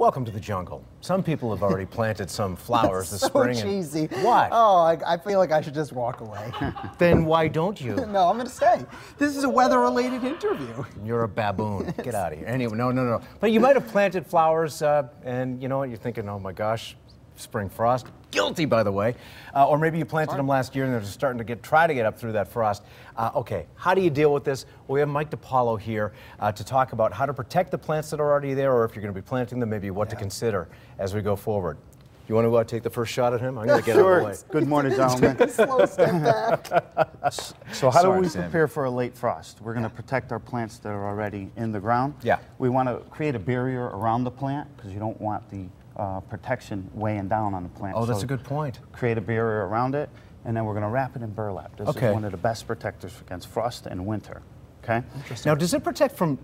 Welcome to the jungle. Some people have already planted some flowers this so spring. Cheesy. What? Oh, I feel like I should just walk away. Then why don't you? No, I'm going to stay. This is a weather-related interview. You're a baboon. Get out of here. Anyway, no. But you might have planted flowers, and you know what? You're thinking, oh my gosh, spring frost. Guilty, by the way. Or maybe you planted them last year and they're just starting to try to get up through that frost. Okay, how do you deal with this? Well, we have Mike DePaulo here to talk about how to protect the plants that are already there, or if you're going to be planting them, maybe what to consider as we go forward. You want to take the first shot at him? I'm going to get out of the way. Good morning, gentlemen. Take a slow step back. So how do we Sammy. prepare for a late frost? We're going to protect our plants that are already in the ground. Yeah. We want to create a barrier around the plant because you don't want the protection weighing down on the plant. Oh, that's So a good point. Create a barrier around it, and then we're going to wrap it in burlap. This Okay. is one of the best protectors against frost and winter. Okay. Now, does it protect from...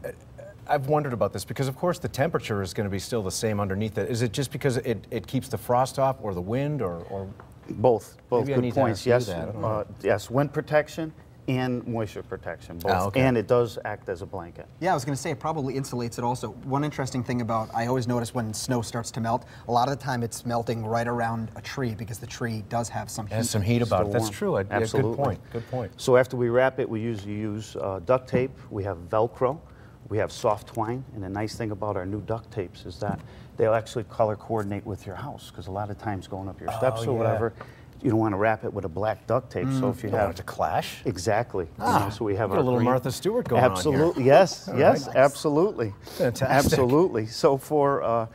I've wondered about this because, of course, the temperature is going to be still the same underneath it. Is it just because it keeps the frost off, or the wind, or... Both Maybe I good need to points. ask you Yes, that. I don't know. yes, wind protection and moisture protection, both. Okay. And it does act as a blanket. Yeah, I was going to say it probably insulates it also. One interesting thing about, I always notice when snow starts to melt, a lot of the time it's melting right around a tree because the tree does have some heat. It has some heat about it. Still That's warm. true. Absolutely. Good point. Good point. So after we wrap it, we usually use duct tape. We have Velcro. We have soft twine. And the nice thing about our new duct tapes is that they'll actually color coordinate with your house, because a lot of times going up your steps or whatever, you don't want to wrap it with a black duct tape. So if you Don't have want it to clash. Exactly. You know, so we have Got our a little green- Martha Stewart going on here. Absolutely. Yes. Yes. right. Absolutely. Fantastic. Absolutely. So for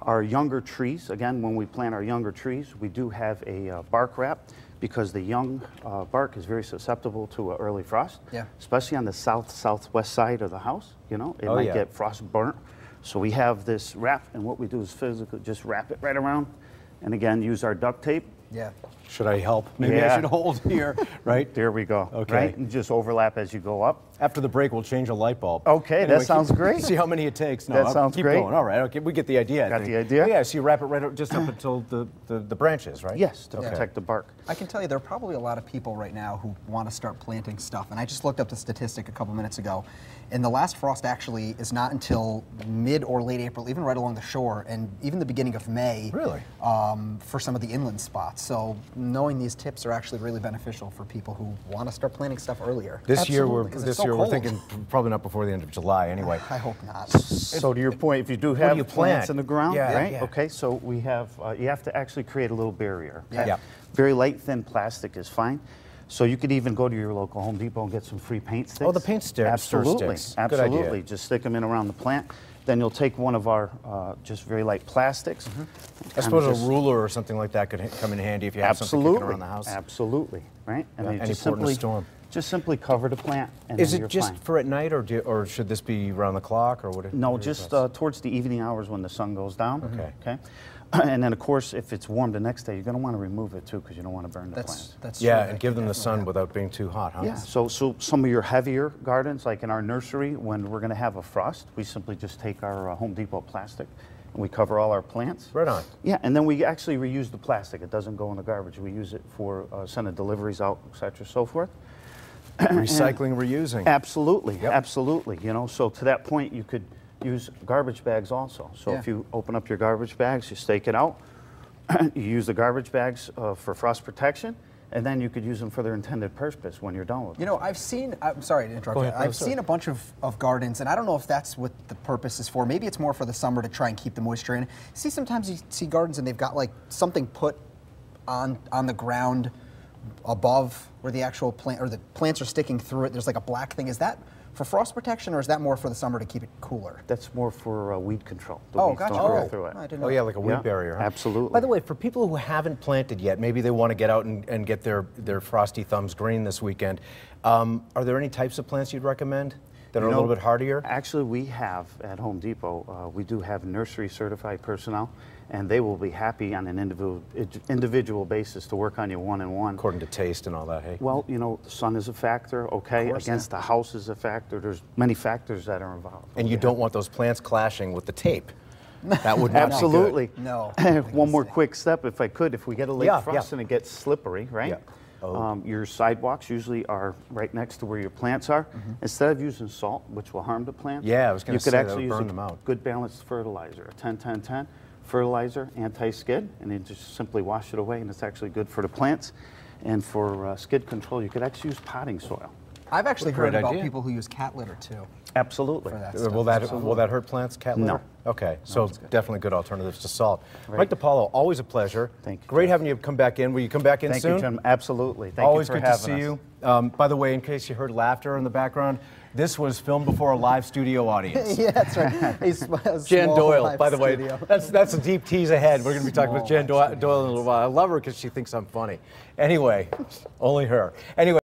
our younger trees, again, when we plant our younger trees, we do have a bark wrap, because the young bark is very susceptible to early frost. Yeah. Especially on the southwest side of the house. You know, it Oh, might yeah. get frost burnt. So we have this wrap, and what we do is physically just wrap it right around, and again use our duct tape. Yeah. Should I help? Maybe I Yeah. should hold here, right? There we go. Okay. Right? And just overlap as you go up. After the break, we'll change a light bulb. Okay, that sounds great. See how many it takes. No, That I'll sounds keep great. going. All right, okay, we get the idea. I Got think. the idea? Yeah, so you wrap it right just up until the branches, right? Yes, to Okay. protect the bark. I can tell you there are probably a lot of people right now who want to start planting stuff. And I just looked up the statistic a couple minutes ago. And the last frost actually is not until mid or late April, even right along the shore, and even the beginning of May. Really? For some of the inland spots. So knowing these tips are actually really beneficial for people who want to start planting stuff earlier. This year we're Absolutely, 'cause it's so we're cold. thinking probably not before the end of July. Anyway. I hope not. So to your point, if you do have you plants plant? in the ground, Yeah, right? yeah. Okay, so we have, you have to actually create a little barrier. Okay? Yeah. Very light, thin plastic is fine. So you could even go to your local Home Depot and get some free paint sticks. Oh, the paint stir Absolutely, sticks. Good idea. absolutely. Just stick them in around the plant. Then you'll take one of our just very light plastics. I suppose a ruler or something like that could come in handy if you have something Absolutely, kicking around the house. absolutely, right? And then you Any just port in a simply, storm. just simply cover the plant, and Is then it you're just fine. for at night, or should this be around the clock, or what? No, what are your just thoughts? towards the evening hours when the sun goes down. Okay. Okay. And then, of course, if it's warm the next day, you're going to want to remove it too, because you don't want to burn the plants. That's Yeah, true. and give them the sun without being too hot, huh? Yeah. So some of your heavier gardens, like in our nursery, when we're going to have a frost, we simply just take our Home Depot plastic and we cover all our plants. Right on. Yeah, and then we actually reuse the plastic. It doesn't go in the garbage. We use it for sending deliveries out, et cetera, so forth. Recycling, reusing. Absolutely, Yep. absolutely. You know, so to that point, you could use garbage bags also. So Yeah. if you open up your garbage bags, you stake it out. You use the garbage bags for frost protection, and then you could use them for their intended purpose when you're done with them. You know, I've seen, I'm sorry to interrupt Go you, ahead. No, I've sorry. seen a bunch of gardens, and I don't know if that's what the purpose is for. Maybe it's more for the summer to try and keep the moisture in. See, sometimes you see gardens and they've got like something put on the ground above where the actual plant, or the plants are sticking through it. There's like a black thing. Is that for frost protection, or is that more for the summer to keep it cooler? That's more for weed control. The Oh, weeds gotcha. don't grow Okay. through it. I didn't know. Oh yeah, like a weed Yeah, barrier. Huh? absolutely. By the way, for people who haven't planted yet, maybe they want to get out and get their frosty thumbs green this weekend. Are there any types of plants you'd recommend that are a little bit hardier? Actually, we have at Home Depot, we do have nursery certified personnel, and they will be happy on an individual basis to work on you one-on-one. According to taste and all that, hey? Well, you know, the sun is a factor, okay? course, Against the house is a factor. There's many factors that are involved. And you don't want those plants clashing with the tape. That would not Absolutely. No. One more quick step, if I could. If we get a late Yeah, frost yeah. and it gets slippery, right? Yeah. Your sidewalks usually are right next to where your plants are. Instead of using salt, which will harm the plants, Yeah, I was gonna you could say that actually would use burn a them out. good balanced fertilizer, a 10-10-10 fertilizer, anti-skid, and then just simply wash it away, and it's actually good for the plants. And for skid control, you could actually use potting soil. I've actually Great heard about idea. people who use cat litter too. Absolutely. For that Will that hurt plants, cat litter? No. Okay, so definitely good alternatives to salt. Right. Mike DePaulo, always a pleasure. Thank you, Great Jeff. having you come back in. Will you come back in Thank soon? you, Jim. Absolutely. Thank Always you for good to having see us. you. By the way, in case you heard laughter in the background, this was filmed before a live studio audience. Yeah, that's right. A Jen small Doyle, live by the way, studio. that's a deep tease ahead. We're going to be talking with Small Jen live Doyle in a little while. I love her because she thinks I'm funny. Anyway, only her. Anyway.